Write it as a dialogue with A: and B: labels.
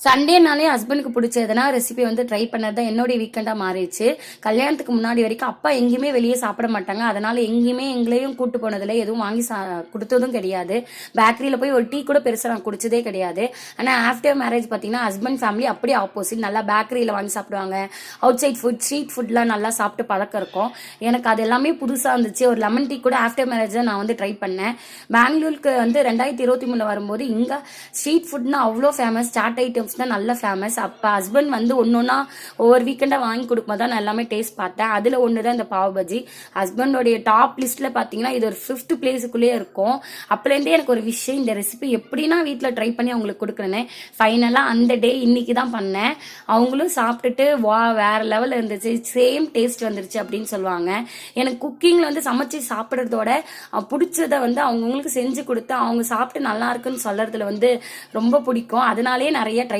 A: சண்டேனாலே ஹஸ்பண்டுக்கு பிடிச்சதுனா ரெசிபி வந்து ட்ரை பண்ணது தான் என்னுடைய வீக்கெண்டாக மாறிடுச்சு. கல்யாணத்துக்கு முன்னாடி வரைக்கும் அப்பா எங்கேயுமே வெளியே சாப்பிட மாட்டாங்க. அதனால எங்கேயுமே எங்களையும் கூட்டு போனதில்லை, எதுவும் வாங்கி கொடுத்ததும் கிடையாது. பேக்கரியில் போய் ஒரு டீ கூட பெருசாக நான் குடிச்சதே கிடையாது. ஆனால் ஆஃப்டர் மேரேஜ் பார்த்தீங்கன்னா ஹஸ்பண்ட் ஃபேமிலி அப்படியே ஆப்போசிட். நல்லா பேக்கரியில் வாங்கி சாப்பிடுவாங்க. அவுட் சைட் ஃபுட், ஸ்ட்ரீட் ஃபுட்லாம் நல்லா சாப்பிட்டு பழக்கம் இருக்கும். எனக்கு அது எல்லாமே புதுசாக இருந்துச்சு. ஒரு லெமன் டீ கூட ஆஃப்டர் மேரேஜ் தான் நான் வந்து ட்ரை பண்ணேன். பெங்களூருக்கு வந்து 2023 வரும்போது இங்கே ஸ்ட்ரீட் ஃபுட்னா அவ்வளோ ஃபேமஸ். சாட் ஐட்டம்ஸ் தான் நல்ல ஃபேமஸ். அப்போ ஹஸ்பண்ட் வந்து ஒன்னொன்னா ஒவ்வொரு வீக்கெண்டாக வாங்கி கொடுக்கும்போது தான் நான் எல்லாமே டேஸ்ட் பார்த்தேன். அதில் ஒன்று தான் இந்த பாவ் பஜ்ஜி. ஹஸ்பண்டோடைய டாப் லிஸ்ட்டில் பார்த்தீங்கன்னா இது ஒரு 5th பிளேஸுக்குள்ளேயே இருக்கும். அப்போலேருந்தே எனக்கு ஒரு விஷயம், இந்த ரெசிபி எப்படின்னா வீட்டில் ட்ரை பண்ணி அவங்களுக்கு கொடுக்குறேன்னு. ஃபைனலாக அந்த டே இன்னைக்கு தான் பண்ணேன். அவங்களும் சாப்பிட்டுட்டு வா வேற லெவலில் இருந்துச்சு, சேம் டேஸ்ட் வந்துருச்சு அப்படின்னு சொல்லுவாங்க. எனக்கு குக்கிங்கில் வந்து சமைச்சு சாப்பிட்றதோட பிடிச்சதை வந்து அவங்கவுங்களுக்கு செஞ்சு கொடுத்து அவங்க சாப்பிட்டு நல்லா இருக்குன்னு சொல்றதுல வந்து ரொம்ப பிடிக்கும். அதனாலேயே நிறைய ட்ரை